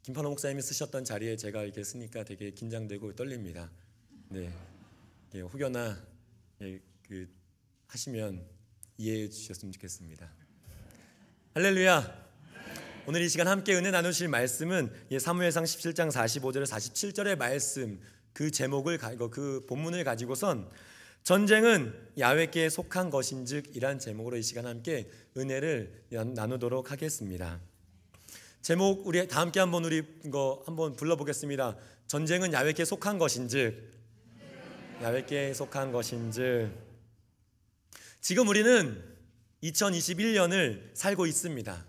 김판호 목사님이 쓰셨던 자리에 제가 이렇게 쓰니까 되게 긴장되고 떨립니다. 네, 혹여나 하시면 이해해 주셨으면 좋겠습니다. 할렐루야. 오늘 이 시간 함께 은혜 나누실 말씀은 사무엘상 17장 45절 47절의 말씀, 그 제목을 그 본문을 가지고선 전쟁은 야훼께 속한 것인즉 이란 제목으로 이 시간 함께 은혜를 나누도록 하겠습니다. 제목 우리 다 함께 한번 한번 불러보겠습니다. 전쟁은 야훼께 속한 것인즉, 야훼께 속한 것인즉. 지금 우리는 2021년을 살고 있습니다.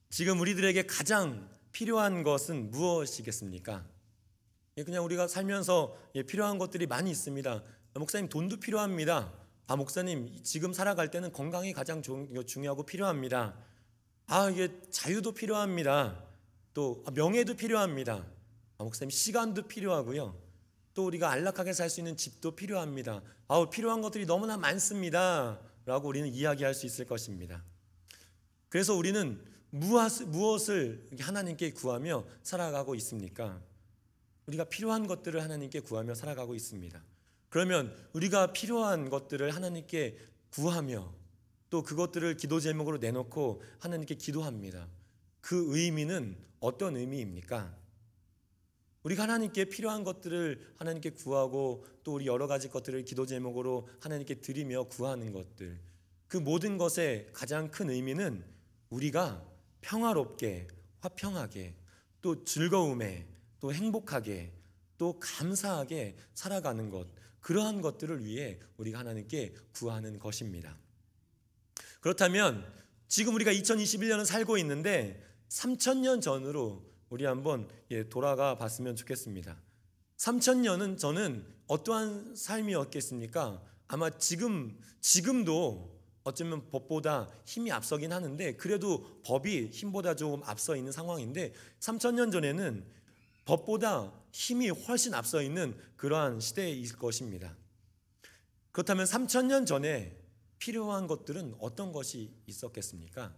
지금 우리들에게 가장 필요한 것은 무엇이겠습니까? 그냥 우리가 살면서 필요한 것들이 많이 있습니다. 목사님, 돈도 필요합니다. 목사님, 지금 살아갈 때는 건강이 가장 중요하고 필요합니다. 이게 자유도 필요합니다. 또 명예도 필요합니다. 목사님, 시간도 필요하고요. 또 우리가 안락하게 살 수 있는 집도 필요합니다. 필요한 것들이 너무나 많습니다 라고 우리는 이야기할 수 있을 것입니다. 그래서 우리는 무엇을 하나님께 구하며 살아가고 있습니까? 우리가 필요한 것들을 하나님께 구하며 살아가고 있습니다. 그러면 우리가 필요한 것들을 하나님께 구하며 또 그것들을 기도 제목으로 내놓고 하나님께 기도합니다. 그 의미는 어떤 의미입니까? 우리가 하나님께 필요한 것들을 하나님께 구하고 또 우리 여러 가지 것들을 기도 제목으로 하나님께 드리며 구하는 것들, 그 모든 것의 가장 큰 의미는 우리가 평화롭게, 화평하게, 또 즐거움에, 또 행복하게, 또 감사하게 살아가는 것, 그러한 것들을 위해 우리가 하나님께 구하는 것입니다. 그렇다면 지금 우리가 2021년을 살고 있는데 3000년 전으로 우리 한번 돌아가 봤으면 좋겠습니다. 3000년은 저는 어떠한 삶이었겠습니까? 아마 지금도 어쩌면 법보다 힘이 앞서긴 하는데 그래도 법이 힘보다 조금 앞서 있는 상황인데 3000년 전에는 법보다 힘이 훨씬 앞서 있는 그러한 시대일 것입니다. 그렇다면 3000년 전에 필요한 것들은 어떤 것이 있었겠습니까?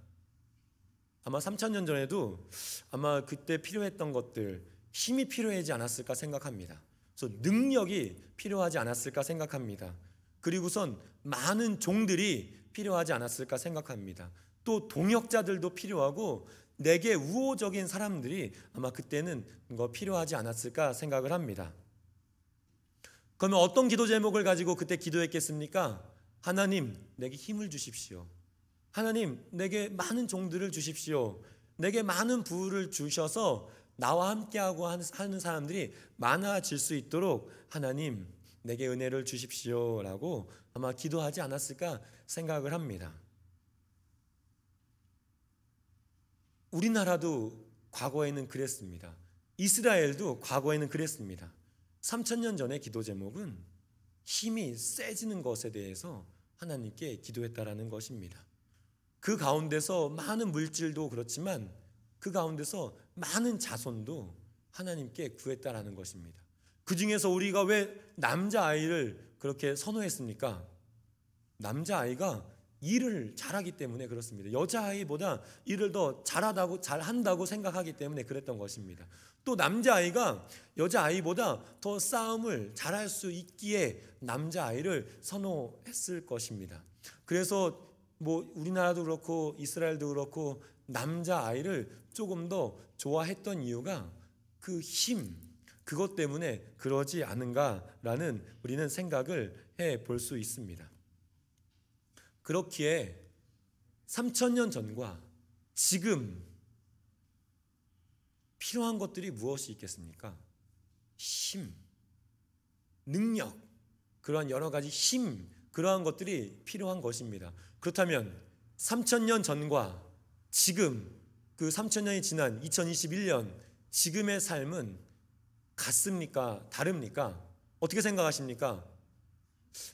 아마 3000년 전에도 아마 그때 필요했던 것들, 힘이 필요하지 않았을까 생각합니다. 그래서 능력이 필요하지 않았을까 생각합니다. 그리고선 많은 종들이 필요하지 않았을까 생각합니다. 또 동역자들도 필요하고 내게 우호적인 사람들이 아마 그때는 필요하지 않았을까 생각을 합니다. 그러면 어떤 기도 제목을 가지고 그때 기도했겠습니까? 하나님, 내게 힘을 주십시오. 하나님, 내게 많은 종들을 주십시오. 내게 많은 부를 주셔서 나와 함께하고 하는 사람들이 많아질 수 있도록 하나님, 내게 은혜를 주십시오 라고 아마 기도하지 않았을까 생각을 합니다. 우리나라도 과거에는 그랬습니다. 이스라엘도 과거에는 그랬습니다. 3000년 전의 기도 제목은 힘이 세지는 것에 대해서 하나님께 기도했다라는 것입니다. 그 가운데서 많은 물질도 그렇지만 그 가운데서 많은 자손도 하나님께 구했다라는 것입니다. 그 중에서 우리가 왜 남자아이를 그렇게 선호했습니까? 남자아이가 일을 잘하기 때문에 그렇습니다. 여자아이보다 일을 더 잘한다고 생각하기 때문에 그랬던 것입니다. 또 남자아이가 여자아이보다 더 싸움을 잘할 수 있기에 남자아이를 선호했을 것입니다. 그래서 우리나라도 그렇고 이스라엘도 그렇고 남자아이를 조금 더 좋아했던 이유가 그 힘, 그것 때문에 그러지 않은가라는 우리는 생각을 해볼 수 있습니다. 그렇기에 3000년 전과 지금 필요한 것들이 무엇이 있겠습니까? 힘, 능력, 그러한 여러 가지 힘, 그러한 것들이 필요한 것입니다. 그렇다면 3000년 전과 지금 그 3000년이 지난 2021년 지금의 삶은 같습니까? 다릅니까? 어떻게 생각하십니까?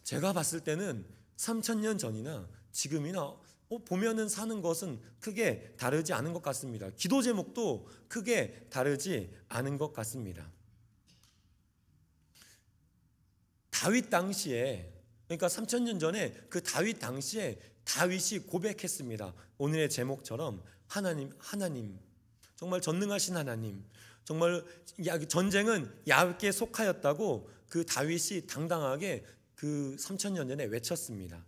제가 봤을 때는 3000년 전이나 지금이나 보면은 사는 것은 크게 다르지 않은 것 같습니다. 기도 제목도 크게 다르지 않은 것 같습니다. 다윗 당시에, 그러니까 3000년 전에 그 다윗 당시에 다윗이 고백했습니다. 오늘의 제목처럼 하나님 정말 전능하신 하나님, 정말 전쟁은 야훼께 속하였다고 그 다윗이 당당하게 그 3000년 전에 외쳤습니다.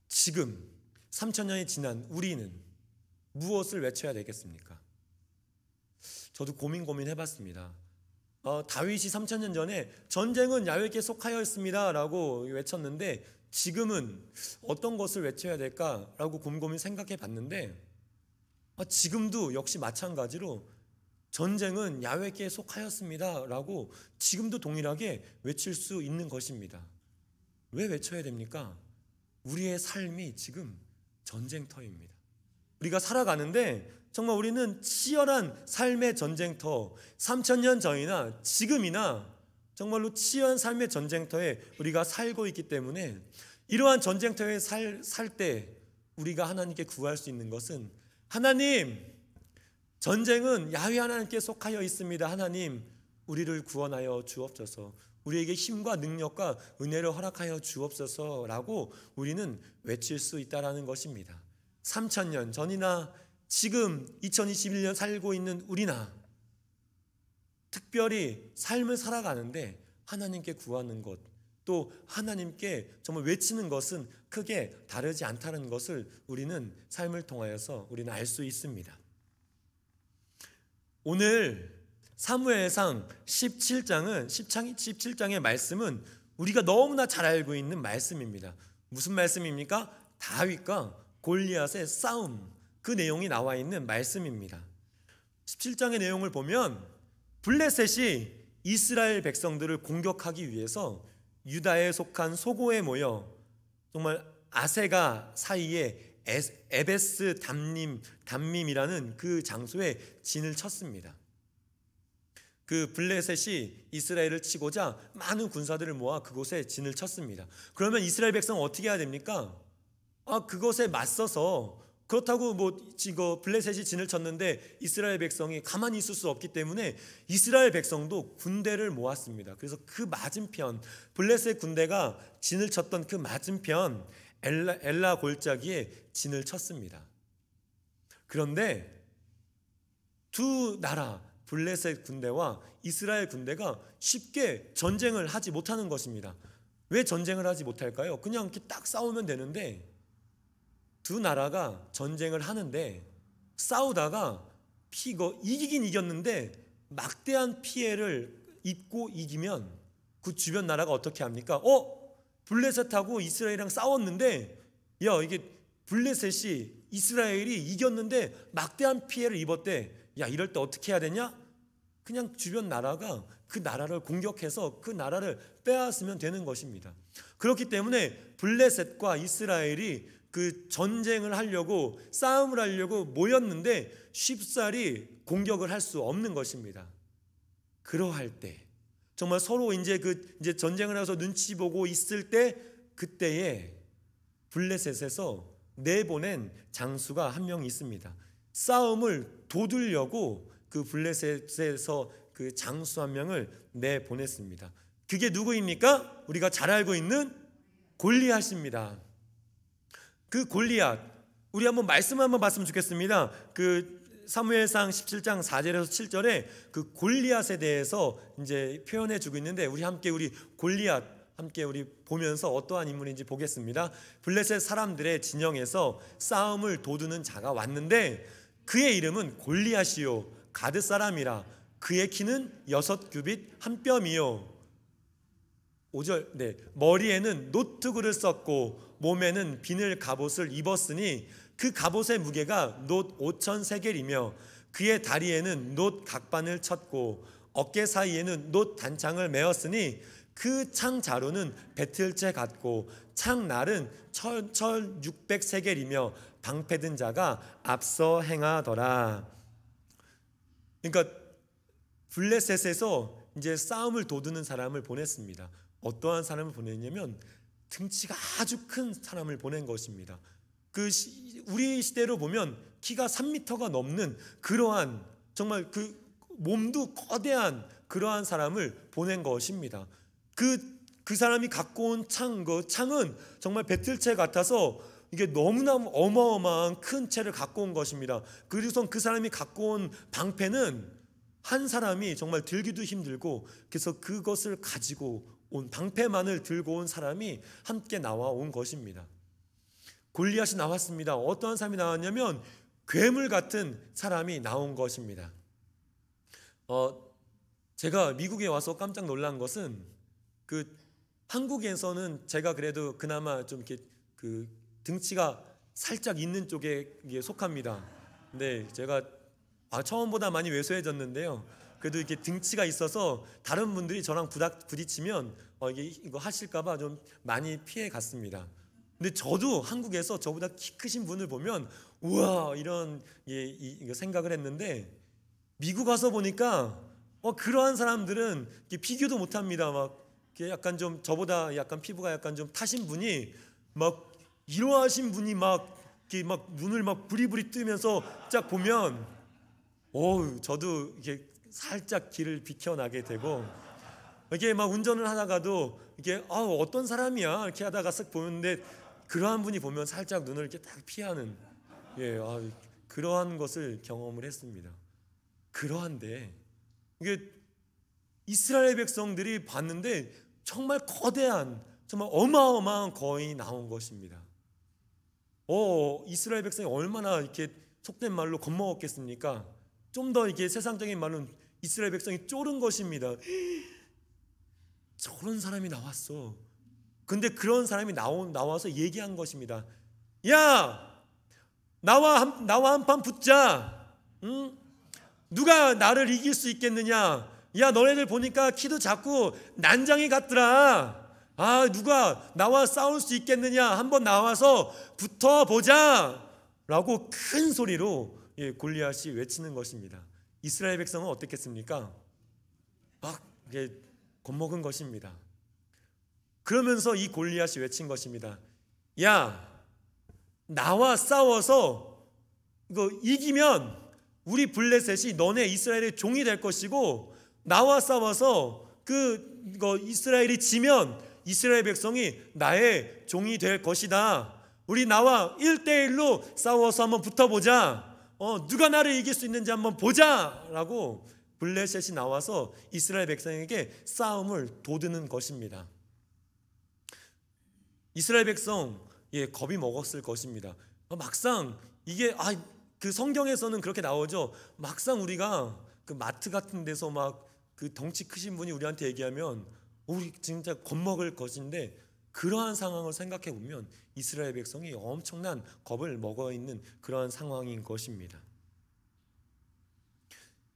지금 3000년이 지난 우리는 무엇을 외쳐야 되겠습니까? 저도 고민해봤습니다. 다윗이 3000년 전에 전쟁은 야훼께 속하였습니다 라고 외쳤는데 지금은 어떤 것을 외쳐야 될까라고 곰곰이 생각해 봤는데 지금도 역시 마찬가지로 전쟁은 야훼께 속하였습니다 라고 지금도 동일하게 외칠 수 있는 것입니다. 왜 외쳐야 됩니까? 우리의 삶이 지금 전쟁터입니다. 우리가 살아가는데 정말 우리는 치열한 삶의 전쟁터, 3000년 전이나 지금이나 정말로 치열한 삶의 전쟁터에 우리가 살고 있기 때문에 이러한 전쟁터에 살 때 우리가 하나님께 구할 수 있는 것은 하나님, 전쟁은 야훼 하나님께 속하여 있습니다. 하나님, 우리를 구원하여 주옵소서. 우리에게 힘과 능력과 은혜를 허락하여 주옵소서라고 우리는 외칠 수 있다라는 것입니다. 3000년 전이나 지금 2021년 살고 있는 우리나 특별히 삶을 살아가는데 하나님께 구하는 것, 또 하나님께 정말 외치는 것은 크게 다르지 않다는 것을 우리는 삶을 통하여서 우리는 알 수 있습니다. 오늘 사무엘상 17장의 말씀은 우리가 너무나 잘 알고 있는 말씀입니다. 무슨 말씀입니까? 다윗과 골리앗의 싸움, 그 내용이 나와 있는 말씀입니다. 17장의 내용을 보면 블레셋이 이스라엘 백성들을 공격하기 위해서 유다에 속한 소고에 모여 정말 아세가 사이에 에베스 담밈이라는 그 장소에 진을 쳤습니다. 그 블레셋이 이스라엘을 치고자 많은 군사들을 모아 그곳에 진을 쳤습니다. 그러면 이스라엘 백성은 어떻게 해야 됩니까? 그것에 맞서서, 그렇다고 블레셋이 진을 쳤는데 이스라엘 백성이 가만히 있을 수 없기 때문에 이스라엘 백성도 군대를 모았습니다. 그래서 그 맞은편, 블레셋 군대가 진을 쳤던 그 맞은편 엘라 골짜기에 진을 쳤습니다. 그런데 두 나라, 블레셋 군대와 이스라엘 군대가 쉽게 전쟁을 하지 못하는 것입니다. 왜 전쟁을 하지 못할까요? 그냥 이렇게 딱 싸우면 되는데 두 나라가 전쟁을 하는데 싸우다가 이기긴 이겼는데 막대한 피해를 입고 이기면 그 주변 나라가 어떻게 합니까? 블레셋하고 이스라엘이랑 싸웠는데 이게 블레셋이 이스라엘이 이겼는데 막대한 피해를 입었대. 이럴 때 어떻게 해야 되냐? 그냥 주변 나라가 그 나라를 공격해서 그 나라를 빼앗으면 되는 것입니다. 그렇기 때문에 블레셋과 이스라엘이 그 전쟁을 하려고, 싸움을 하려고 모였는데 쉽사리 공격을 할 수 없는 것입니다. 그러할 때 정말 서로 이제 전쟁을 해서 눈치 보고 있을 때, 그때에 블레셋에서 내보낸 장수가 한 명 있습니다. 싸움을 도두려고 그 블레셋에서 그 장수 한 명을 내보냈습니다. 그게 누구입니까? 우리가 잘 알고 있는 골리앗입니다. 그 골리앗, 우리 말씀 한번 봤으면 좋겠습니다. 그 사무엘상 17장 4절에서 7절에 그 골리앗에 대해서 이제 표현해 주고 있는데 우리 골리앗 함께 우리 보면서 어떠한 인물인지 보겠습니다. 블레셋 사람들의 진영에서 싸움을 도두는 자가 왔는데 그의 이름은 골리앗이요 가드 사람이라. 그의 키는 6규빗 한 뼘이요. 5절, 머리에는 노트구를 썼고 몸에는 비늘 갑옷을 입었으니 그 갑옷의 무게가 놋 5,000세겔이며 그의 다리에는 놋 각반을 쳤고 어깨 사이에는 놋 단창을 메었으니 그 창 자루는 배틀채 같고 창날은 철 600세겔이며 방패 든 자가 앞서 행하더라. 그러니까 블레셋에서 이제 싸움을 도두는 사람을 보냈습니다. 어떠한 사람을 보냈냐면 등치가 아주 큰 사람을 보낸 것입니다. 우리 시대로 보면 키가 3m가 넘는 그러한 정말 그 몸도 거대한 그러한 사람을 보낸 것입니다. 그 사람이 갖고 온 창은 정말 배틀채 같아서 이게 너무나 어마어마한 큰 채를 갖고 온 것입니다. 그리고선 그 사람이 갖고 온 방패는 한 사람이 정말 들기도 힘들고, 그래서 그것을 가지고 온 방패만을 들고 온 사람이 함께 나와 온 것입니다. 골리앗이 나왔습니다. 어떠한 사람이 나왔냐면 괴물 같은 사람이 나온 것입니다. 제가 미국에 와서 깜짝 놀란 것은 한국에서는 제가 그래도 그나마 좀 이렇게 등치가 살짝 있는 쪽에 속합니다. 근데 제가 처음보다 많이 왜소해졌는데요. 그래도 이렇게 등치가 있어서 다른 분들이 저랑 부딪히면 이거 하실까봐 좀 많이 피해 갔습니다. 근데 저도 한국에서 저보다 키 크신 분을 보면 우와 이런 이거 생각을 했는데, 미국 와서 보니까 그러한 사람들은 비교도 못합니다. 막 약간 좀 저보다 약간 피부가 약간 좀 타신 분이 막 이러하신 분이 막 눈을 막 부리부리 뜨면서 쫙 보면 저도 이게 살짝 길을 비켜나게 되고, 이게 막 운전을 하다가도 이게 어떤 사람이야 이렇게 하다가 쓱 보는데 그러한 분이 보면 살짝 눈을 이렇게 딱 피하는, 그러한 것을 경험을 했습니다. 그러한데 이게 이스라엘 백성들이 봤는데 정말 거대한, 정말 어마어마한 거인이 나온 것입니다. 이스라엘 백성이 얼마나 이렇게 속된 말로 겁먹었겠습니까? 좀 더 이게 세상적인 말로는 이스라엘 백성이 쫄은 것입니다. 저런 사람이 나왔어. 근데 그런 사람이 나와서 얘기한 것입니다. 야, 나와 한판 붙자. 응? 누가 나를 이길 수 있겠느냐? 야, 너네들 보니까 키도 작고 난장이 같더라. 누가 나와 싸울 수 있겠느냐? 한번 나와서 붙어보자 라고 큰 소리로 골리앗이 외치는 것입니다. 이스라엘 백성은 어떻겠습니까? 막 겁먹은 것입니다. 그러면서 이 골리앗이 외친 것입니다. 야, 나와 싸워서 이거 이기면 우리 블레셋이 너네 이스라엘의 종이 될 것이고, 나와 싸워서 이스라엘이 지면 이스라엘 백성이 나의 종이 될 것이다. 우리 나와 1대1로 싸워서 한번 붙어보자. 누가 나를 이길 수 있는지 한번 보자 라고 블레셋이 나와서 이스라엘 백성에게 싸움을 도드는 것입니다. 이스라엘 백성 겁이 먹었을 것입니다. 막상 이게 그 성경에서는 그렇게 나오죠. 막상 우리가 그 마트 같은 데서 막 그 덩치 크신 분이 우리한테 얘기하면 우리 진짜 겁먹을 것인데, 그러한 상황을 생각해 보면 이스라엘 백성이 엄청난 겁을 먹어 있는 그러한 상황인 것입니다.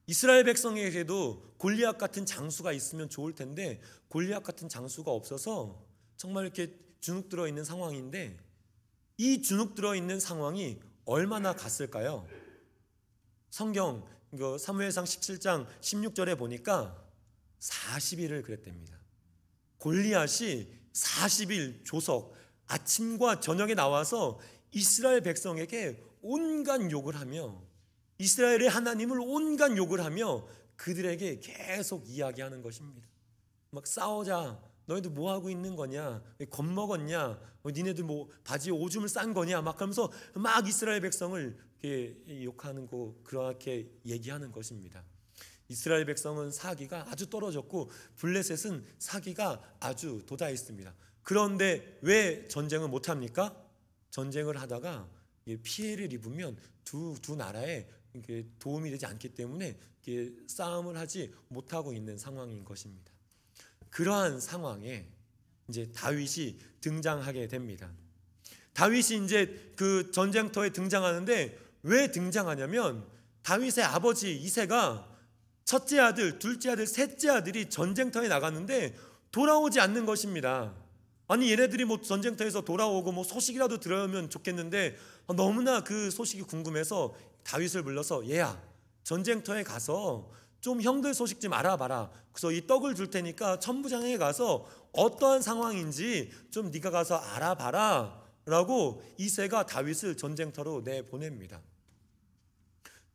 이스라엘 백성에게도 골리앗 같은 장수가 있으면 좋을 텐데 골리앗 같은 장수가 없어서 정말 이렇게 주눅 들어 있는 상황인데, 이 주눅 들어 있는 상황이 얼마나 갔을까요? 성경 사무엘상 17장 16절에 보니까 40일을 그랬답니다. 골리앗이 40일 조석 아침과 저녁에 나와서 이스라엘 백성에게 온갖 욕을 하며, 이스라엘의 하나님을 온갖 욕을 하며 그들에게 계속 이야기하는 것입니다. 막 싸우자, 너희들 뭐 하고 있는 거냐, 겁먹었냐, 니네들 뭐 바지에 오줌을 싼 거냐, 막 하면서 막 이스라엘 백성을 욕하는 거, 그렇게 얘기하는 것입니다. 이스라엘 백성은 사기가 아주 떨어졌고 블레셋은 사기가 아주 돋아있습니다. 그런데 왜 전쟁을 못합니까? 전쟁을 하다가 피해를 입으면 두 나라에 도움이 되지 않기 때문에 싸움을 하지 못하고 있는 상황인 것입니다. 그러한 상황에 이제 다윗이 등장하게 됩니다. 다윗이 이제 그 전쟁터에 등장하는데 왜 등장하냐면, 다윗의 아버지 이새가 첫째 아들, 둘째 아들, 셋째 아들이 전쟁터에 나갔는데 돌아오지 않는 것입니다. 아니 얘네들이 뭐 전쟁터에서 돌아오고 뭐 소식이라도 들으면 좋겠는데 너무나 그 소식이 궁금해서 다윗을 불러서, 얘야, 전쟁터에 가서 좀 형들 소식 좀 알아봐라. 그래서 이 떡을 줄 테니까 천부장에 가서 어떠한 상황인지 좀 네가 가서 알아봐라 라고 이새가 다윗을 전쟁터로 내보냅니다.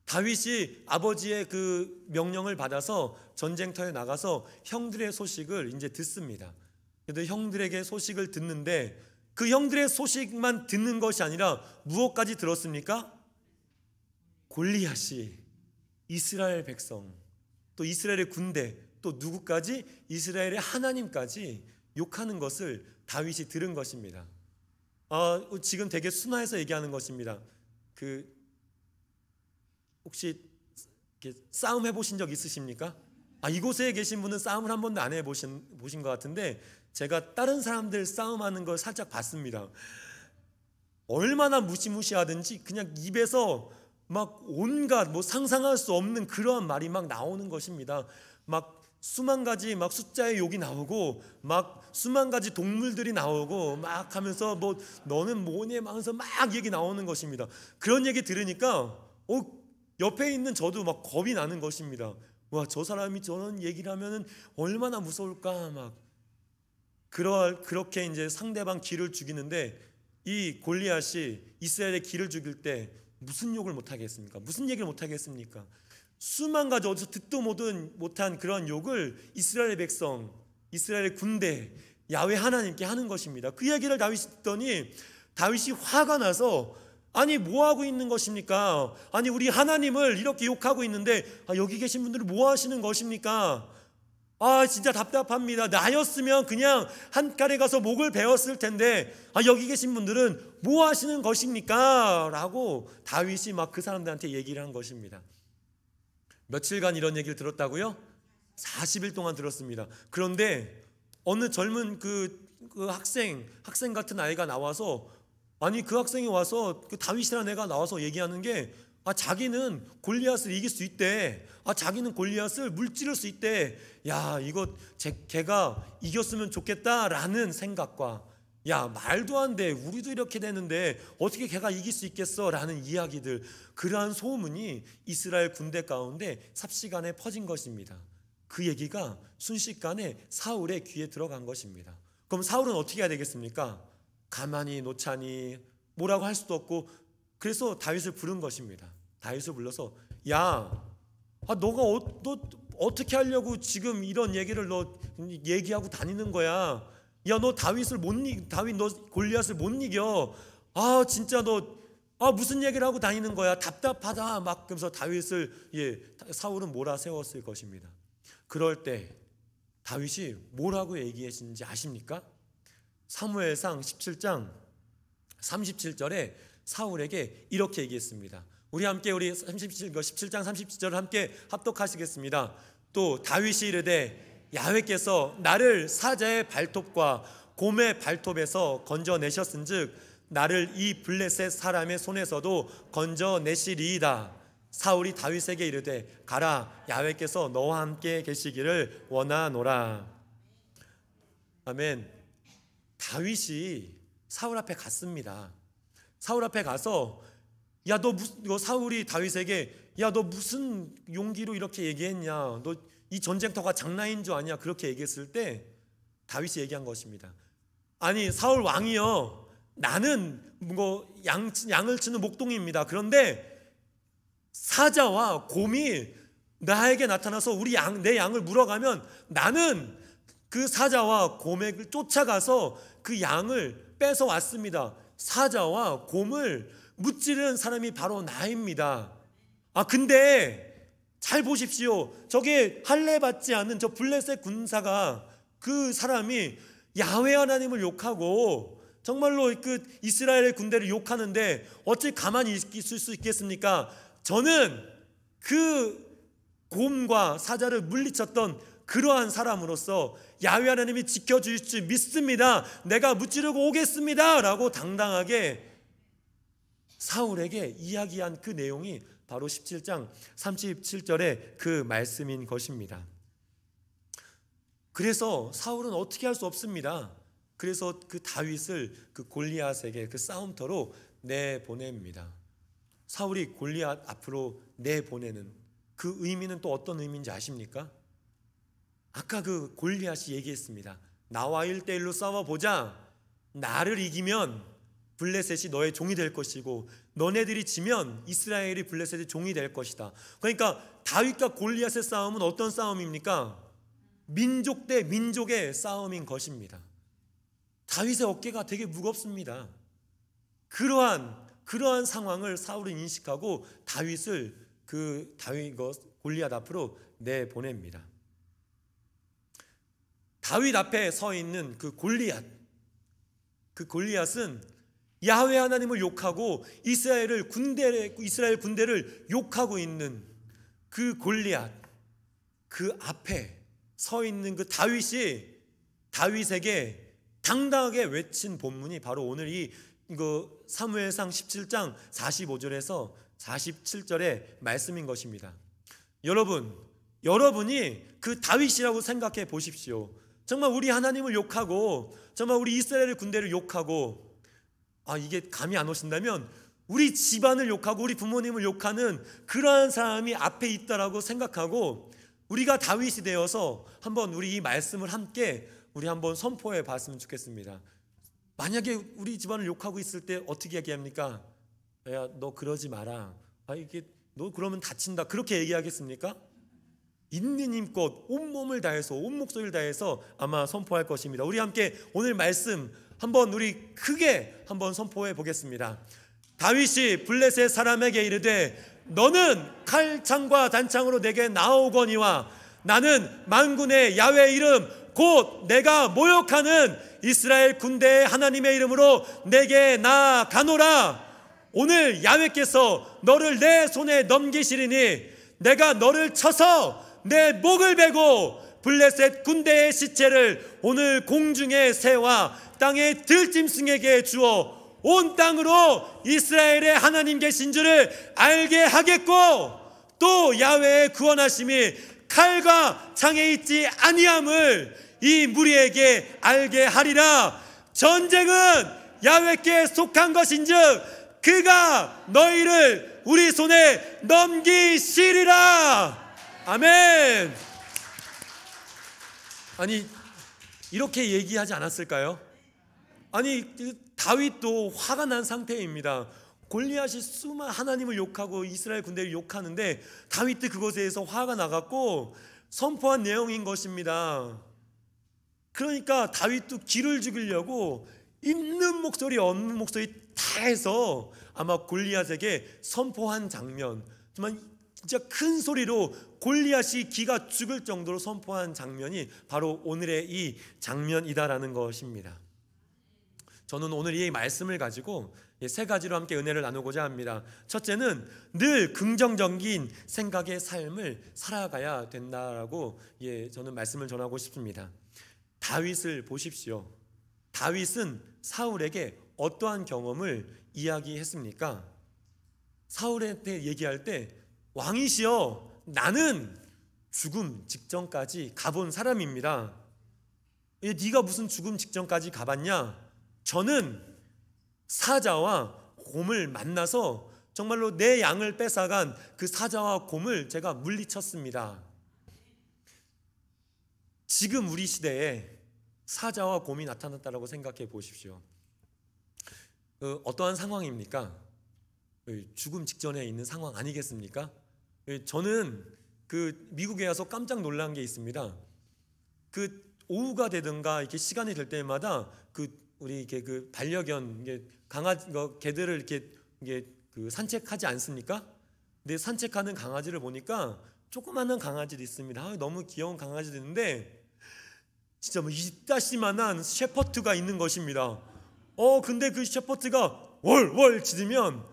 다윗이 아버지의 그 명령을 받아서 전쟁터에 나가서 형들의 소식을 이제 듣습니다. 그래도 형들에게 소식을 듣는데 그 형들의 소식만 듣는 것이 아니라 무엇까지 들었습니까? 골리앗이 이스라엘 백성, 또 이스라엘의 군대, 또 누구까지? 이스라엘의 하나님까지 욕하는 것을 다윗이 들은 것입니다. 지금 되게 순화해서 얘기하는 것입니다. 혹시 싸움 해보신 적 있으십니까? 이곳에 계신 분은 싸움을 한 번도 안 해보신 것 같은데, 제가 다른 사람들 싸움하는 걸 살짝 봤습니다. 얼마나 무시무시하든지 그냥 입에서 막 온갖 상상할 수 없는 그러한 말이 막 나오는 것입니다. 막 수만 가지 막 숫자의 욕이 나오고, 막 수만 가지 동물들이 나오고, 막 하면서 너는 뭐니 하면서 막 얘기 나오는 것입니다. 그런 얘기 들으니까 옆에 있는 저도 막 겁이 나는 것입니다. 와, 저 사람이 저런 얘기를 하면은 얼마나 무서울까. 막 그렇게 이제 상대방 기를 죽이는데, 이 골리앗이 이스라엘의 기를 죽일 때 무슨 욕을 못 하겠습니까? 무슨 얘기를 못 하겠습니까? 수만 가지 어디서 듣도 못한 그런 욕을 이스라엘의 백성, 이스라엘의 군대, 야훼 하나님께 하는 것입니다. 그 얘기를 다윗이 듣더니 다윗이 화가 나서, 아니 뭐 하고 있는 것입니까? 아니 우리 하나님을 이렇게 욕하고 있는데 여기 계신 분들은 뭐 하시는 것입니까? 진짜 답답합니다. 나였으면 그냥 한간에 가서 목을 베었을 텐데 여기 계신 분들은 뭐 하시는 것입니까? 라고 다윗이 막 그 사람들한테 얘기를 한 것입니다. 며칠간 이런 얘기를 들었다고요? 40일 동안 들었습니다. 그런데 어느 젊은 그 학생 같은 아이가 나와서, 그 학생이 와서 그 다윗이라는 애가 나와서 얘기하는 게, 자기는 골리앗을 이길 수 있대. 자기는 골리앗을 물찌를 수 있대. 야, 이거 걔가 이겼으면 좋겠다라는 생각과, 야, 말도 안 돼. 우리도 이렇게 되는데 어떻게 걔가 이길 수 있겠어? 라는 이야기들, 그러한 소문이 이스라엘 군대 가운데 삽시간에 퍼진 것입니다. 그 얘기가 순식간에 사울의 귀에 들어간 것입니다. 그럼 사울은 어떻게 해야 되겠습니까? 가만히 놓자니 뭐라고 할 수도 없고, 그래서 다윗을 부른 것입니다. 다윗을 불러서, 야, 너 어떻게 하려고 지금 이런 얘기를 너 얘기하고 다니는 거야? 야, 너 너 골리앗을 못 이겨. 진짜 너 무슨 얘기를 하고 다니는 거야? 답답하다. 막 그러면서 사울은 몰아세웠을 것입니다. 그럴 때 다윗이 뭐라고 얘기했는지 아십니까? 사무엘상 17장 37절에 사울에게 이렇게 얘기했습니다. 우리 17장 37절을 함께 합독하시겠습니다. 또 다윗이 이르되, 야훼께서 나를 사자의 발톱과 곰의 발톱에서 건져내셨은즉 나를 이 블레셋 사람의 손에서도 건져내시리이다. 사울이 다윗에게 이르되, 가라, 야훼께서 너와 함께 계시기를 원하노라. 아멘. 다윗이 사울 앞에 갔습니다. 사울 앞에 가서, 사울이 다윗에게, 너 무슨 용기로 이렇게 얘기했냐? 너 이 전쟁터가 장난인 줄 아냐? 그렇게 얘기했을 때 다윗이 얘기한 것입니다. 아니, 사울 왕이여, 나는 양을 치는 목동입니다. 그런데 사자와 곰이 나에게 나타나서 내 양을 물어가면 나는 그 사자와 곰을 쫓아가서 그 양을 뺏어 왔습니다. 사자와 곰을 무찌르는 사람이 바로 나입니다. 근데 잘 보십시오. 저게 할례 받지 않은 저 블레셋 군사가, 그 사람이 야훼 하나님을 욕하고 정말로 그 이스라엘의 군대를 욕하는데 어찌 가만히 있을 수 있겠습니까? 저는 그 곰과 사자를 물리쳤던 그러한 사람으로서 야훼 하나님이 지켜주실 줄 믿습니다. 내가 무찌르고 오겠습니다. 라고 당당하게 사울에게 이야기한 그 내용이 바로 17장 37절의 그 말씀인 것입니다. 그래서 사울은 어떻게 할 수 없습니다. 그래서 그 다윗을 그 골리앗에게 그 싸움터로 내보냅니다. 사울이 골리앗 앞으로 내보내는 그 의미는 또 어떤 의미인지 아십니까? 아까 그 골리앗이 얘기했습니다. 나와 1대1로 싸워보자. 나를 이기면 블레셋이 너의 종이 될 것이고, 너네들이 지면 이스라엘이 블레셋의 종이 될 것이다. 그러니까 다윗과 골리앗의 싸움은 어떤 싸움입니까? 민족 대 민족의 싸움인 것입니다. 다윗의 어깨가 되게 무겁습니다. 그러한 상황을 사울은 인식하고 다윗을 골리앗 앞으로 내보냅니다. 다윗 앞에 서 있는 그 골리앗은 야훼 하나님을 욕하고 이스라엘 군대를 욕하고 있는 그 골리앗, 그 앞에 서 있는 그 다윗이 다윗에게 당당하게 외친 본문이 바로 오늘 이거 사무엘상 17장 45절에서 47절의 말씀인 것입니다. 여러분이 그 다윗이라고 생각해 보십시오. 정말 우리 하나님을 욕하고 정말 우리 이스라엘 군대를 욕하고 이게 감이 안 오신다면 우리 집안을 욕하고 우리 부모님을 욕하는 그러한 사람이 앞에 있다라고 생각하고 우리가 다윗이 되어서 한번 우리 이 말씀을 함께 우리 한번 선포해 봤으면 좋겠습니다. 만약에 우리 집안을 욕하고 있을 때 어떻게 얘기합니까? 야, 너 그러지 마라. 너 그러면 다친다. 그렇게 얘기하겠습니까? 있는 힘껏 온몸을 다해서 온 목소리를 다해서 아마 선포할 것입니다. 우리 함께 오늘 말씀 한번 우리 크게 한번 선포해 보겠습니다. 다윗이 블레셋 사람에게 이르되 너는 칼창과 단창으로 내게 나오거니와 나는 만군의 야훼 이름 곧 내가 모욕하는 이스라엘 군대의 하나님의 이름으로 내게 나아가노라. 오늘 야훼께서 너를 내 손에 넘기시리니 내가 너를 쳐서 내 목을 베고 블레셋 군대의 시체를 오늘 공중의 새와 땅의 들짐승에게 주어 온 땅으로 이스라엘의 하나님 계신 줄을 알게 하겠고 또 야훼의 구원하심이 칼과 창에 있지 아니함을 이 무리에게 알게 하리라. 전쟁은 야훼께 속한 것인즉 그가 너희를 우리 손에 넘기시리라. 아멘. 이렇게 얘기하지 않았을까요? 다윗도 화가 난 상태입니다. 골리앗이 하나님을 욕하고 이스라엘 군대를 욕하는데 다윗도 그것에 대해서 화가 나갔고 선포한 내용인 것입니다. 그러니까 다윗도 기를 죽이려고 있는 목소리 없는 목소리 다 해서 아마 골리앗에게 선포한 장면, 정말 진짜 큰 소리로 골리앗이 기가 죽을 정도로 선포한 장면이 바로 오늘의 이 장면이다라는 것입니다. 저는 오늘 이 말씀을 가지고 세 가지로 함께 은혜를 나누고자 합니다. 첫째는 늘 긍정적인 생각의 삶을 살아가야 된다라고 저는 말씀을 전하고 싶습니다. 다윗을 보십시오. 다윗은 사울에게 어떠한 경험을 이야기했습니까? 사울한테 얘기할 때 왕이시여 나는 죽음 직전까지 가본 사람입니다. 네가 무슨 죽음 직전까지 가봤냐? 저는 사자와 곰을 만나서 정말로 내 양을 뺏어간 그 사자와 곰을 제가 물리쳤습니다. 지금 우리 시대에 사자와 곰이 나타났다고 생각해 보십시오. 어떠한 상황입니까? 죽음 직전에 있는 상황 아니겠습니까? 저는 미국에 와서 깜짝 놀란 게 있습니다. 오후가 되든가 이렇게 시간이 될 때마다 우리 이렇게 반려견 강아지 개들을 이렇게 산책하지 않습니까? 근데 산책하는 강아지를 보니까 조그마한 강아지도 있습니다. 너무 귀여운 강아지도 있는데 진짜 이따시만한 셰퍼드가 있는 것입니다. 근데 그 셰퍼드가 월월 짖으면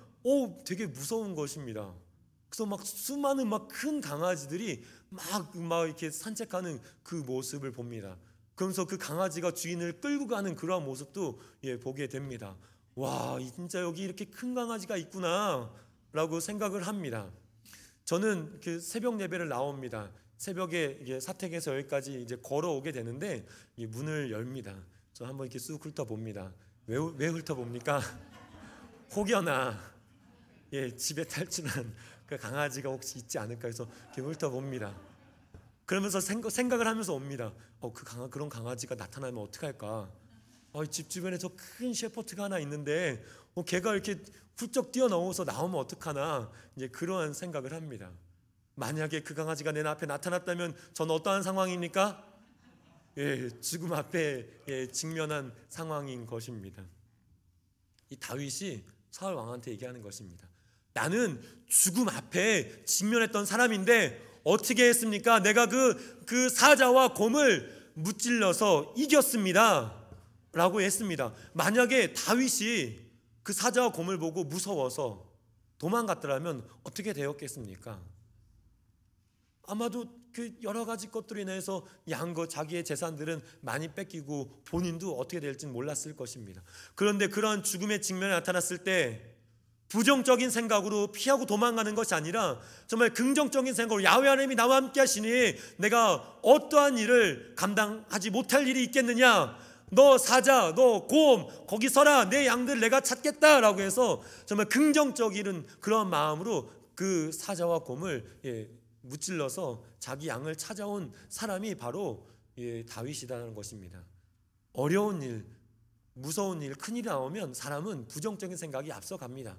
되게 무서운 것입니다. 그래서 수많은 큰 강아지들이 이렇게 산책하는 그 모습을 봅니다. 그러면서 그 강아지가 주인을 끌고 가는 그러한 모습도 보게 됩니다. 와, 진짜 여기 이렇게 큰 강아지가 있구나 라고 생각을 합니다. 저는 새벽 예배를 나옵니다. 새벽에 사택에서 여기까지 이제 걸어오게 되는데 문을 열니다. 저 한번 이렇게 쑥 훑어봅니다. 왜 훑어봅니까? 혹여나 집에 탈출한 그 강아지가 혹시 있지 않을까 해서 이렇게 훑어봅니다. 그러면서 생각을 하면서 옵니다. 그런 강아지가 나타나면 어떡할까? 집 주변에 저 큰 셰퍼드가 하나 있는데 걔가 이렇게 훌쩍 뛰어넘어서 나오면 어떡하나 이제 그러한 생각을 합니다. 만약에 그 강아지가 내 앞에 나타났다면 저는 어떠한 상황입니까? 죽음 앞에 직면한 상황인 것입니다. 이 다윗이 사울 왕한테 얘기하는 것입니다. 나는 죽음 앞에 직면했던 사람인데 어떻게 했습니까? 내가 그 사자와 곰을 무찔러서 이겼습니다 라고 했습니다. 만약에 다윗이 그 사자와 곰을 보고 무서워서 도망갔더라면 어떻게 되었겠습니까? 아마도 그 여러 가지 것들로 인해서 양거 자기의 재산들은 많이 뺏기고 본인도 어떻게 될지는 몰랐을 것입니다. 그런데 그러한 죽음의 직면에 나타났을 때 부정적인 생각으로 피하고 도망가는 것이 아니라 정말 긍정적인 생각으로 야훼 하나님이 나와 함께 하시니 내가 어떠한 일을 감당하지 못할 일이 있겠느냐, 너 사자, 너 곰 거기 서라, 내 양들 내가 찾겠다라고 해서 정말 긍정적인 그런 마음으로 그 사자와 곰을 무찔러서 자기 양을 찾아온 사람이 바로 다윗이라는 것입니다. 어려운 일, 무서운 일, 큰일이 나오면 사람은 부정적인 생각이 앞서갑니다.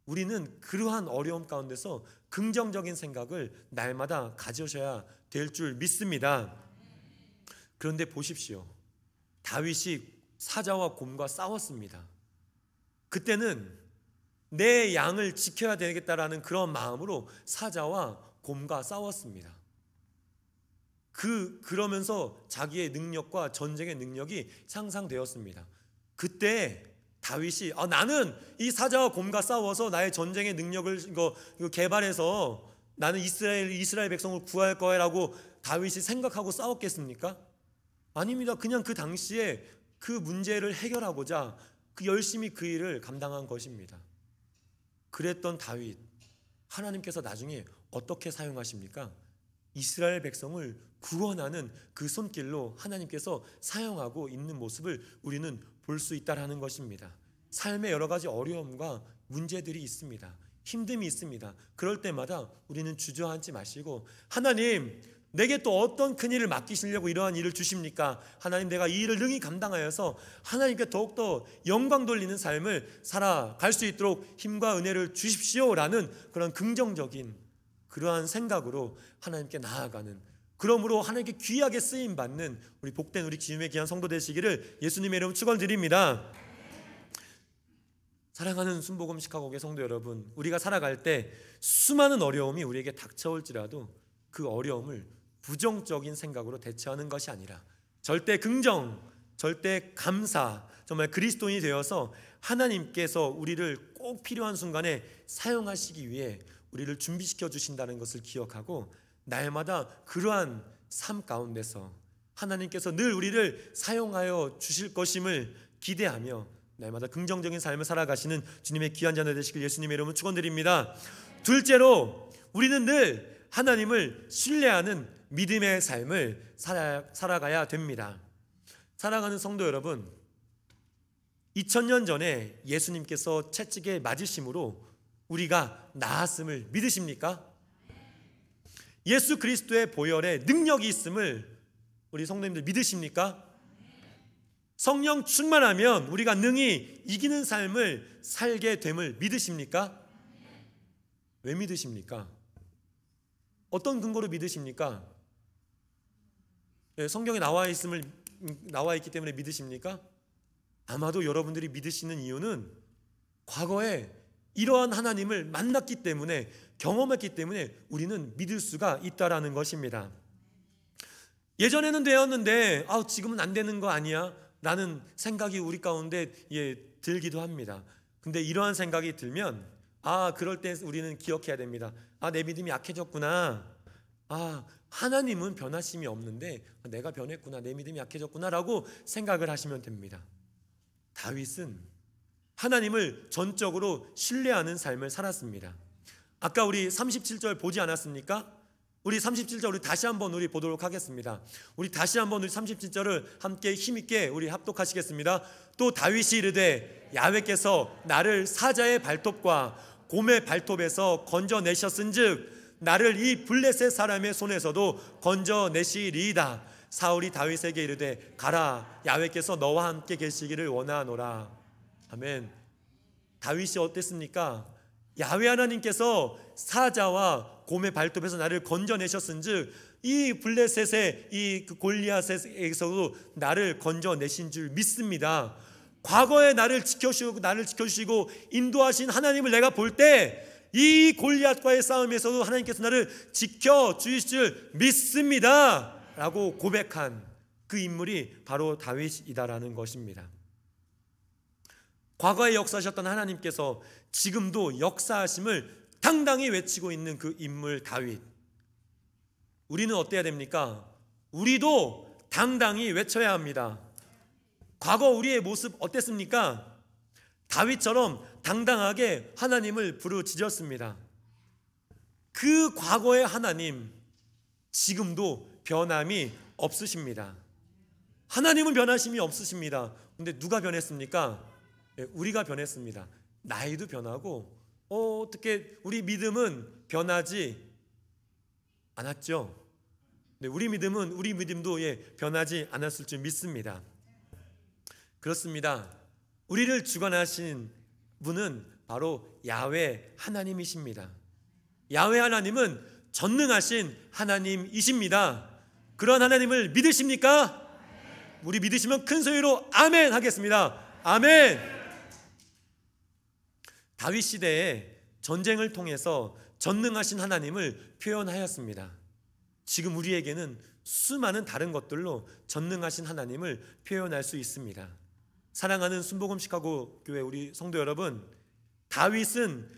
우리는 그러한 어려움 가운데서 긍정적인 생각을 날마다 가져셔야 될 줄 믿습니다. 그런데 보십시오. 다윗이 사자와 곰과 싸웠습니다. 그때는 내 양을 지켜야 되겠다라는 그런 마음으로 사자와 곰과 싸웠습니다. 그러면서 자기의 능력과 전쟁의 능력이 상상되었습니다. 그때 다윗이 나는 이 사자와 곰과 싸워서 나의 전쟁의 능력을 이거 개발해서 나는 이스라엘 백성을 구할 거야라고 다윗이 생각하고 싸웠겠습니까? 아닙니다. 그냥 그 당시에 그 문제를 해결하고자 열심히 그 일을 감당한 것입니다. 그랬던 다윗, 하나님께서 나중에 어떻게 사용하십니까? 이스라엘 백성을 구원하는 그 손길로 하나님께서 사용하고 있는 모습을 우리는 볼 수 있다라는 것입니다. 삶에 여러 가지 어려움과 문제들이 있습니다. 힘듦이 있습니다. 그럴 때마다 우리는 주저앉지 마시고 하나님, 내게 또 어떤 큰 일을 맡기시려고 이러한 일을 주십니까? 하나님, 내가 이 일을 능히 감당하여서 하나님께 더욱더 영광 돌리는 삶을 살아갈 수 있도록 힘과 은혜를 주십시오라는 그런 긍정적인 그러한 생각으로 하나님께 나아가는, 그러므로 하나님께 귀하게 쓰임받는 우리 복된 우리 기쁨의 귀한 성도 되시기를 예수님의 이름으로 축원드립니다. 사랑하는 순복음 시카고교회 성도 여러분, 우리가 살아갈 때 수많은 어려움이 우리에게 닥쳐올지라도 그 어려움을 부정적인 생각으로 대처하는 것이 아니라 절대 긍정, 절대 감사, 정말 그리스도인이 되어서 하나님께서 우리를 꼭 필요한 순간에 사용하시기 위해 우리를 준비시켜 주신다는 것을 기억하고 날마다 그러한 삶 가운데서 하나님께서 늘 우리를 사용하여 주실 것임을 기대하며 날마다 긍정적인 삶을 살아가시는 주님의 귀한 자녀 되시길 예수님의 이름으로 축원드립니다. 둘째로, 우리는 늘 하나님을 신뢰하는 믿음의 삶을 살아가야 됩니다. 사랑하는 성도 여러분, 2000년 전에 예수님께서 채찍에 맞으심으로 우리가 나았음을 믿으십니까? 예수 그리스도의 보혈에 능력이 있음을 우리 성도님들 믿으십니까? 성령 충만하면 우리가 능히 이기는 삶을 살게 됨을 믿으십니까? 왜 믿으십니까? 어떤 근거로 믿으십니까? 성경에 나와 있기 때문에 믿으십니까? 아마도 여러분들이 믿으시는 이유는 과거에 이러한 하나님을 만났기 때문에, 경험했기 때문에 우리는 믿을 수가 있다라는 것입니다. 예전에는 되었는데 지금은 안 되는 거 아니야? 라는 생각이 우리 가운데 들기도 합니다. 근데 이러한 생각이 들면 그럴 때 우리는 기억해야 됩니다. 내 믿음이 약해졌구나. 하나님은 변하심이 없는데 내가 변했구나, 내 믿음이 약해졌구나 라고 생각을 하시면 됩니다. 다윗은 하나님을 전적으로 신뢰하는 삶을 살았습니다. 아까 우리 37절 보지 않았습니까? 우리 37절 우리 다시 한번 우리 보도록 하겠습니다. 우리 다시 한번 우리 37절을 함께 힘있게 우리 합독하시겠습니다. 또 다윗이 이르되 야훼께서 나를 사자의 발톱과 곰의 발톱에서 건져내셨은즉 나를 이 블레셋 사람의 손에서도 건져내시리이다. 사울이 다윗에게 이르되 가라, 야훼께서 너와 함께 계시기를 원하노라. 아멘. 다윗이 어땠습니까? 야훼 하나님께서 사자와 곰의 발톱에서 나를 건져내셨은즉 이 블레셋의 이 골리앗에서도 나를 건져내신 줄 믿습니다. 과거에 나를 지켜주시고 인도하신 하나님을 내가 볼 때 이 골리앗과의 싸움에서도 하나님께서 나를 지켜주실 줄 믿습니다 라고 고백한 그 인물이 바로 다윗이다라는 것입니다. 과거에 역사하셨던 하나님께서 지금도 역사하심을 당당히 외치고 있는 그 인물 다윗. 우리는 어때야 됩니까? 우리도 당당히 외쳐야 합니다. 과거 우리의 모습 어땠습니까? 다윗처럼 당당하게 하나님을 부르짖었습니다. 그 과거의 하나님 지금도 변함이 없으십니다. 하나님은 변하심이 없으십니다. 근데 누가 변했습니까? 우리가 변했습니다. 나이도 변하고 어떻게 우리 믿음은 변하지 않았죠? 네, 우리 믿음도 변하지 않았을 줄 믿습니다. 그렇습니다. 우리를 주관하신 분은 바로 야훼 하나님이십니다. 야훼 하나님은 전능하신 하나님이십니다. 그런 하나님을 믿으십니까? 우리 믿으시면 큰 소리로 아멘 하겠습니다. 아멘. 다윗 시대에 전쟁을 통해서 전능하신 하나님을 표현하였습니다. 지금 우리에게는 수많은 다른 것들로 전능하신 하나님을 표현할 수 있습니다. 사랑하는 순복음 시카고 교회 우리 성도 여러분, 다윗은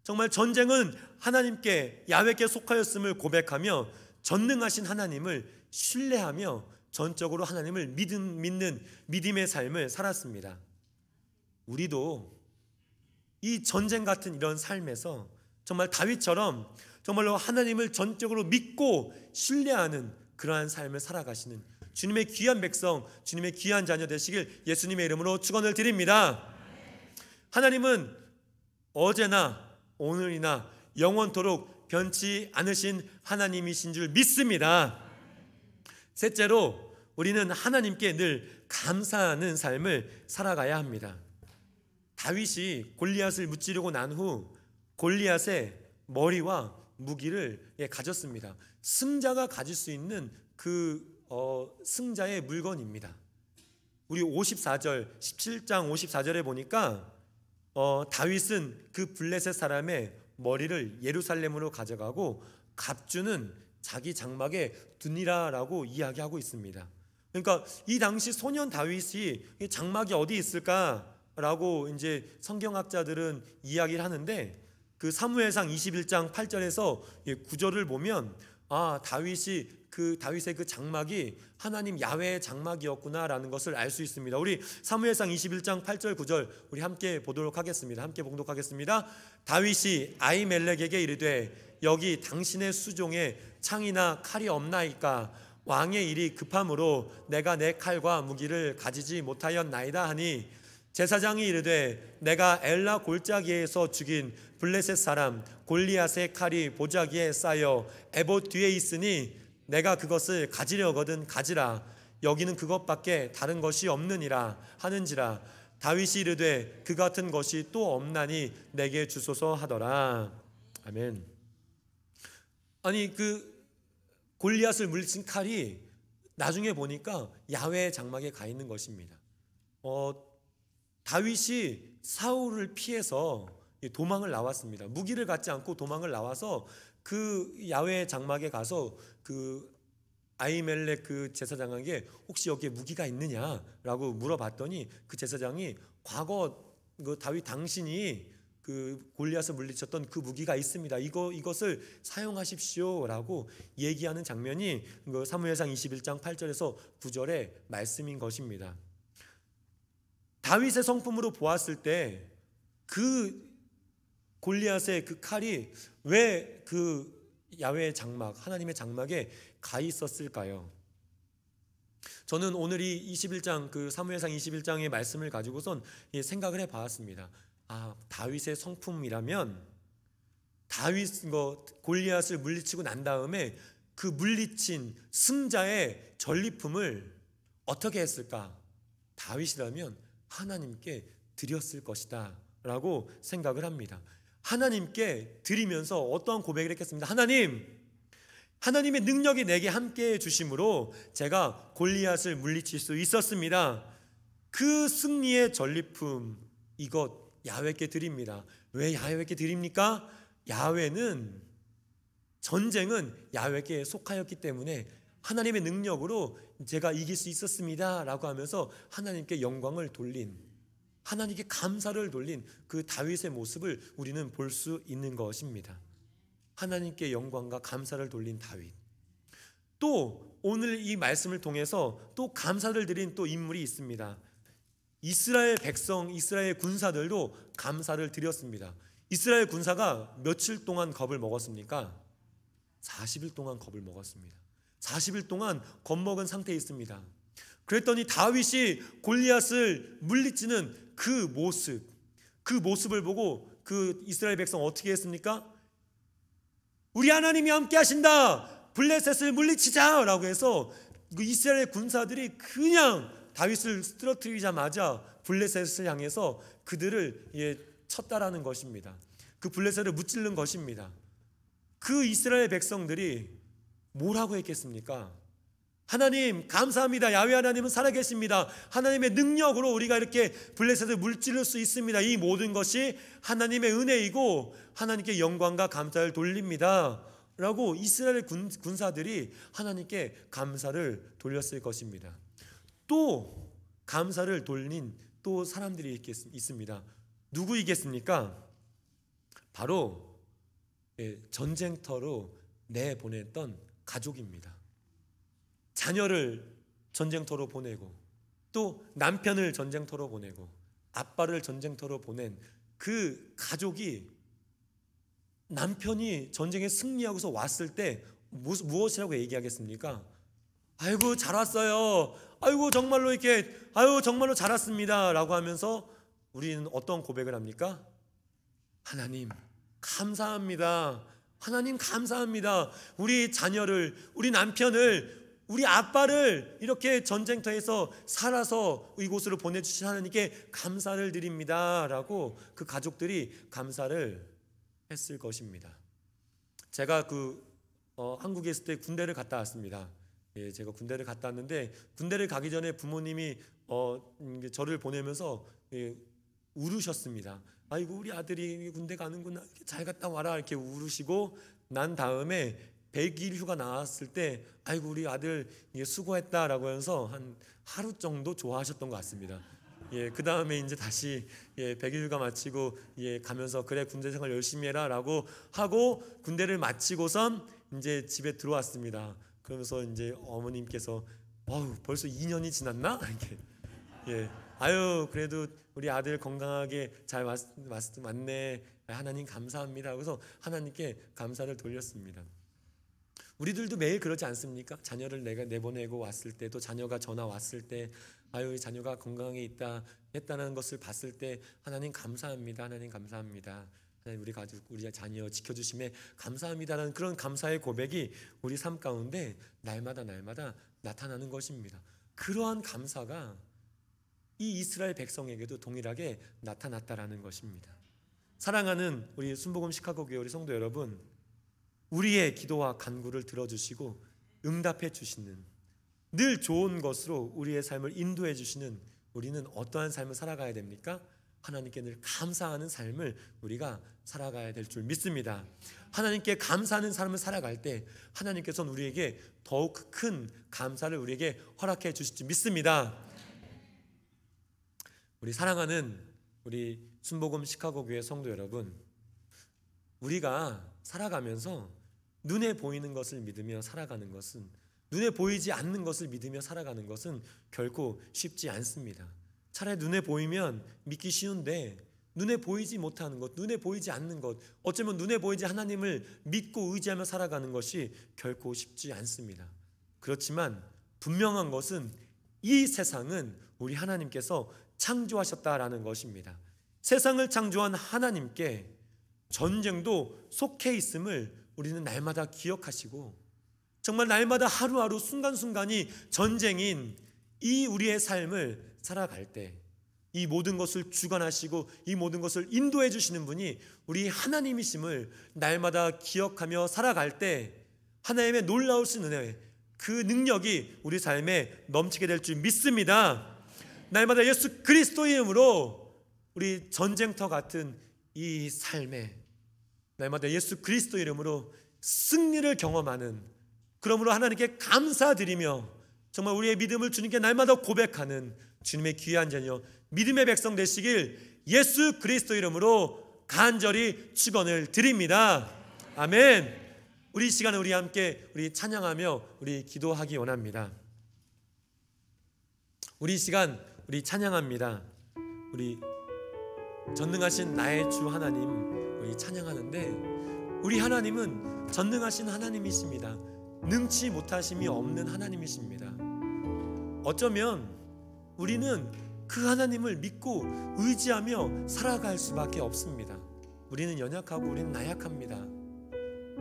정말 전쟁은 하나님께 야훼께 속하였음을 고백하며 전능하신 하나님을 신뢰하며 전적으로 하나님을 믿는 믿음의 삶을 살았습니다. 우리도 이 전쟁 같은 이런 삶에서 정말 다윗처럼 정말로 하나님을 전적으로 믿고 신뢰하는 그러한 삶을 살아가시는 주님의 귀한 백성, 주님의 귀한 자녀 되시길 예수님의 이름으로 축원을 드립니다. 하나님은 어제나 오늘이나 영원토록 변치 않으신 하나님이신 줄 믿습니다. 셋째로 우리는 하나님께 늘 감사하는 삶을 살아가야 합니다. 다윗이 골리앗을 무찌르고 난 후 골리앗의 머리와 무기를 가졌습니다. 승자가 가질 수 있는 그 승자의 물건입니다. 우리 54절 17장 54절에 보니까 다윗은 그 블레셋 사람의 머리를 예루살렘으로 가져가고 갑주는 자기 장막에 두니라라고 이야기하고 있습니다. 그러니까 이 당시 소년 다윗이 장막이 어디 있을까라고 이제 성경학자들은 이야기를 하는데 그 사무엘상 21장 8절에서 9절을 보면 다윗의 그 장막이 하나님 야훼의 장막이었구나라는 것을 알 수 있습니다. 우리 사무엘상 21장 8절 9절 우리 함께 보도록 하겠습니다. 함께 봉독하겠습니다. 다윗이 아히멜렉에게 이르되 여기 당신의 수종에 창이나 칼이 없나이까? 왕의 일이 급함으로 내가 내 칼과 무기를 가지지 못하였나이다 하니 제사장이 이르되 내가 엘라 골짜기에서 죽인 블레셋 사람 골리앗의 칼이 보자기에 쌓여 에봇 뒤에 있으니 내가 그것을 가지려거든 가지라. 여기는 그것밖에 다른 것이 없느니라 하는지라. 다윗이 이르되 그 같은 것이 또 없나니 내게 주소서 하더라. 아멘. 아니 그 골리앗을 물리친 칼이 나중에 보니까 야훼의 장막에 가 있는 것입니다. 다윗이 사울을 피해서 도망을 나왔습니다. 무기를 갖지 않고 도망을 나와서 그 야훼의 장막에 가서 그 아히멜렉 그 제사장에게 혹시 여기에 무기가 있느냐라고 물어봤더니 그 제사장이 과거 그 다윗 당신이 그 골리앗을 물리쳤던 그 무기가 있습니다. 이것을 사용하십시오라고 얘기하는 장면이 그 사무엘상 21장 8절에서 9절의 말씀인 것입니다. 다윗의 성품으로 보았을 때 그 골리앗의 그 칼이 왜 그 야훼의 장막, 하나님의 장막에 가 있었을까요? 저는 오늘 이 21장 그 사무엘상 21장의 말씀을 가지고선 생각을 해봤습니다. 다윗의 성품이라면 골리앗을 물리치고 난 다음에 그 물리친 승자의 전리품을 어떻게 했을까? 다윗이라면 하나님께 드렸을 것이다 라고 생각을 합니다. 하나님께 드리면서 어떠한 고백을 했겠습니다. 하나님의 능력이 내게 함께해 주심으로 제가 골리앗을 물리칠 수 있었습니다. 그 승리의 전리품 이것 야훼께 드립니다. 왜 야훼께 드립니까? 전쟁은 야훼께 속하였기 때문에 하나님의 능력으로 제가 이길 수 있었습니다 라고 하면서 하나님께 영광을 돌린, 하나님께 감사를 돌린 그 다윗의 모습을 우리는 볼 수 있는 것입니다. 하나님께 영광과 감사를 돌린 다윗. 또 오늘 이 말씀을 통해서 또 감사를 드린 또 인물이 있습니다. 이스라엘 백성, 이스라엘 군사들도 감사를 드렸습니다. 이스라엘 군사가 며칠 동안 겁을 먹었습니까? 40일 동안 겁을 먹었습니다. 40일 동안 겁먹은 상태에 있습니다. 그랬더니 다윗이 골리앗을 물리치는 그 모습을 보고 그 이스라엘 백성 어떻게 했습니까? 우리 하나님이 함께 하신다, 블레셋을 물리치자 라고 해서 그 이스라엘 군사들이 그냥 다윗을 쓰러뜨리자마자 블레셋을 향해서 그들을 쳤다라는 것입니다. 그 블레셋을 무찌른 것입니다. 그 이스라엘 백성들이 뭐라고 했겠습니까? 하나님 감사합니다. 야훼 하나님은 살아계십니다. 하나님의 능력으로 우리가 이렇게 블레셋을 물찌를 수 있습니다. 이 모든 것이 하나님의 은혜이고 하나님께 영광과 감사를 돌립니다 라고 이스라엘 군사들이 하나님께 감사를 돌렸을 것입니다. 또 감사를 돌린 또 사람들이 있습니다. 누구이겠습니까? 바로 전쟁터로 내보냈던 가족입니다. 자녀를 전쟁터로 보내고 또 남편을 전쟁터로 보내고 아빠를 전쟁터로 보낸 그 가족이 남편이 전쟁에 승리하고서 왔을 때 무엇이라고 얘기하겠습니까? 아이고 잘 왔어요. 아이고 정말로 이렇게 정말로 잘 왔습니다 라고 하면서 우리는 어떤 고백을 합니까? 하나님 감사합니다. 하나님 감사합니다. 우리 자녀를, 우리 남편을, 우리 아빠를 이렇게 전쟁터에서 살아서 이곳으로 보내주신 하나님께 감사를 드립니다 라고 그 가족들이 감사를 했을 것입니다. 제가 한국에 있을 때 군대를 갔다 왔습니다. 제가 군대를 갔다 왔는데 군대를 가기 전에 부모님이 저를 보내면서 울으셨습니다. 아이고 우리 아들이 군대 가는구나, 잘 갔다 와라 이렇게 울으시고 난 다음에 100일 휴가 나왔을 때 아이고 우리 아들 수고했다라고 하면서 한 하루 정도 좋아하셨던 것 같습니다. 그 다음에 이제 다시 100일 휴가 마치고 가면서 그래 군대 생활 열심히 해라 라고 하고 군대를 마치고선 이제 집에 들어왔습니다. 그러면서 이제 어머님께서 벌써 2년이 지났나? 이렇게 아유 그래도 우리 아들 건강하게 잘 왔네. 하나님 감사합니다. 그래서 하나님께 감사를 돌렸습니다. 우리들도 매일 그러지 않습니까? 자녀를 내가 내보내고 왔을 때, 또 자녀가 전화 왔을 때 아유 자녀가 건강하게 했다는 것을 봤을 때 하나님 감사합니다. 하나님 감사합니다. 하나님 우리 가족, 우리 자녀 지켜주심에 감사합니다라는 그런 감사의 고백이 우리 삶 가운데 날마다 나타나는 것입니다. 그러한 감사가 이 이스라엘 백성에게도 동일하게 나타났다라는 것입니다. 사랑하는 우리 순복음 시카고 교회 우리 성도 여러분, 우리의 기도와 간구를 들어주시고 응답해 주시는, 늘 좋은 것으로 우리의 삶을 인도해 주시는 우리는 어떠한 삶을 살아가야 됩니까? 하나님께 늘 감사하는 삶을 우리가 살아가야 될 줄 믿습니다. 하나님께 감사하는 삶을 살아갈 때 하나님께서는 우리에게 더욱 큰 감사를 우리에게 허락해 주실 줄 믿습니다. 우리 사랑하는 우리 순복음 시카고 교회 성도 여러분, 우리가 살아가면서 눈에 보이는 것을 믿으며 살아가는 것은, 눈에 보이지 않는 것을 믿으며 살아가는 것은 결코 쉽지 않습니다. 차라리 눈에 보이면 믿기 쉬운데 눈에 보이지 못하는 것, 눈에 보이지 않는 것, 어쩌면 눈에 보이지 하나님을 믿고 의지하며 살아가는 것이 결코 쉽지 않습니다. 그렇지만 분명한 것은 이 세상은 우리 하나님께서 창조하셨다라는 것입니다. 세상을 창조한 하나님께 전쟁도 속해 있음을 우리는 날마다 기억하시고, 정말 날마다 하루하루 순간순간이 전쟁인 이 우리의 삶을 살아갈 때 이 모든 것을 주관하시고 이 모든 것을 인도해 주시는 분이 우리 하나님이심을 날마다 기억하며 살아갈 때 하나님의 놀라우신 은혜, 그 능력이 우리 삶에 넘치게 될 줄 믿습니다. 날마다 예수 그리스도 이름으로 우리 전쟁터 같은 이 삶에 날마다 예수 그리스도 이름으로 승리를 경험하는, 그러므로 하나님께 감사드리며 정말 우리의 믿음을 주님께 날마다 고백하는 주님의 귀한 자녀 믿음의 백성 되시길 예수 그리스도 이름으로 간절히 축원을 드립니다. 아멘. 우리 시간에 우리 함께 우리 찬양하며 우리 기도하기 원합니다. 우리 시간 우리 찬양합니다. 우리 전능하신 나의 주 하나님 우리 찬양하는데, 우리 하나님은 전능하신 하나님이십니다. 능치 못하심이 없는 하나님이십니다. 어쩌면 우리는 그 하나님을 믿고 의지하며 살아갈 수밖에 없습니다. 우리는 연약하고 우리는 나약합니다.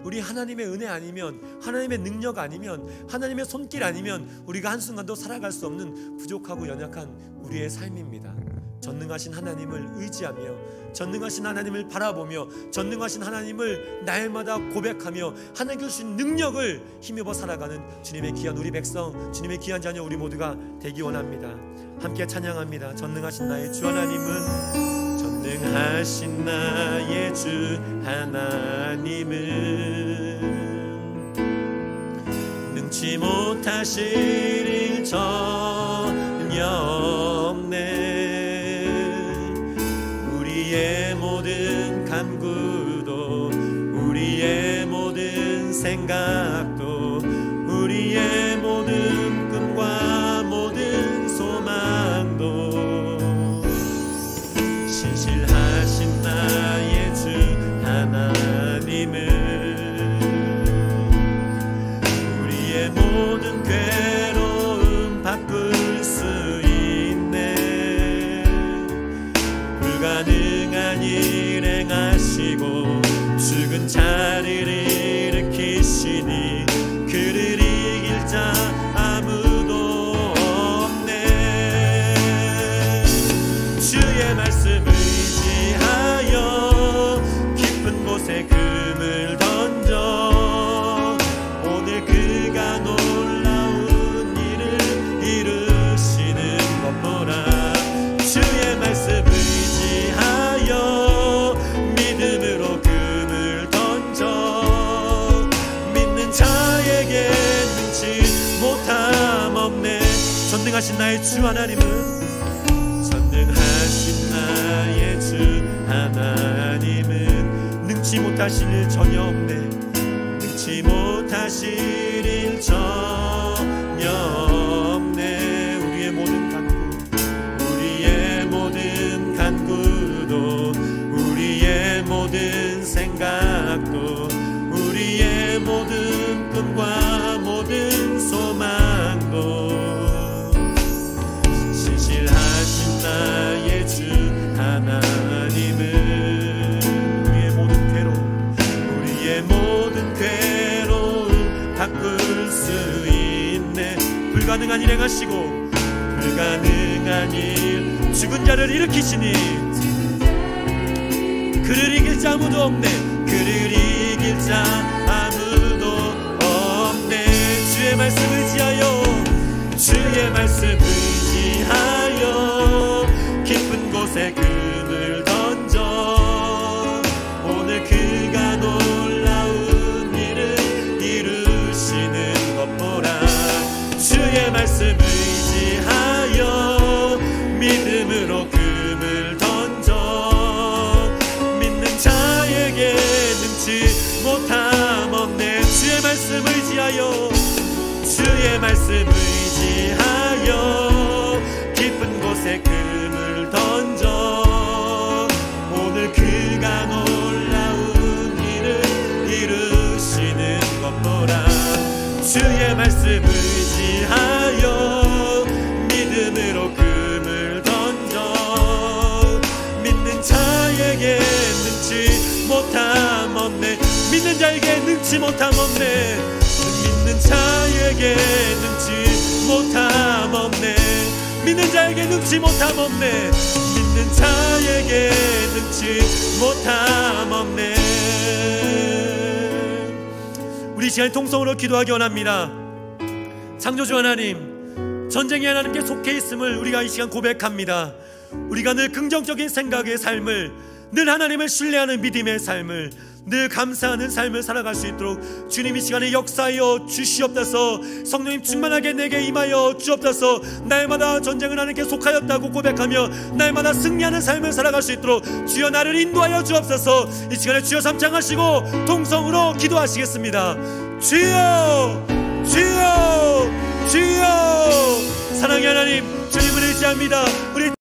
우리 하나님의 은혜 아니면, 하나님의 능력 아니면, 하나님의 손길 아니면 우리가 한순간도 살아갈 수 없는 부족하고 연약한 우리의 삶입니다. 전능하신 하나님을 의지하며 전능하신 하나님을 바라보며 전능하신 하나님을 날마다 고백하며 하나님께 주신 능력을 힘입어 살아가는 주님의 귀한 우리 백성, 주님의 귀한 자녀 우리 모두가 되기 원합니다. 함께 찬양합니다. 전능하신 나의 주 하나님은, 전능하신 나의 주 하나님은 능치 못하실 일 전혀 없네. 우리의 모든 간구도 우리의 모든 생각도 우리의 모든 꿈과 모든 소망도 신실하신 나의 주 하나님은 우리의 모든 괴로움 바꿀 수 있네. 불가능한 일 행하시고 죽은 자를 일으키시니 그를 이길 자 아무도 없네. 주의 말씀 의지하여 깊은 곳에 금을 던져 오늘 그가 놀라운 일을 이루시는 것 보라. 주의 말씀 의지하여 믿음으로 금을 던져 믿는 자에게 능치 못함 없네. 전능하신 나의 주 하나님은, 전능하신 나의 주 하나님은 능치 못하실 일 전혀 없네. 능치 못하실 일 전혀 없네. 우리의 모든 간구, 우리의 모든 간구도 우리의 모든 생각도 우리의 모든 꿈과 모든 소망도 신실하신 나의 주 하나님은 우리의 모든 괴로움, 우리의 모든 괴로움 바꿀 수 있네. 불가능한 일 행하시고 불가능한 일 죽은 자를 일으키시니 그를 이길 자 아무도 없네. 그를 이길 자 아무도 없네. 주의 말씀 의지하여 주의 말씀 의지하여 깊은 곳에 금을 던져 오늘 그가 놀라운 일을 이루시는 것 보라. 주의 말씀 의지하여 믿음으로 금을 던져 믿는 자에게 능치 못함 없네. 주의 말씀 의지하여 주의 말씀 의지하여 깊은 곳에 금을 던져 오늘 그가 놀라운 일을 이루시는 것 보라. 주의 말씀 의지하여 믿음으로 금을 던져 믿는 자에게 능치 못함 없네. 믿는 자에게 능치 못함 없네. 믿는 자에게 능치 못함 없네. 믿는 자에게 자에게 능치 못함 없네. 믿는 자에게 능치 못함 없네. 우리 시간 통성으로 기도하기 원합니다. 창조주 하나님, 전쟁의 하나님께 속해 있음을 우리가 이 시간 고백합니다. 우리가 늘 긍정적인 생각의 삶을, 늘 하나님을 신뢰하는 믿음의 삶을, 늘 감사하는 삶을 살아갈 수 있도록 주님 이 시간에 역사하여 주시옵소서. 성령님 충만하게 내게 임하여 주옵소서. 날마다 전쟁은 하나님께 속하였다고 고백하며 날마다 승리하는 삶을 살아갈 수 있도록 주여 나를 인도하여 주옵소서. 이 시간에 주여 삼창하시고 통성으로 기도하시겠습니다. 주여, 주여, 주여. 사랑의 하나님, 주님을 의지합니다. 우리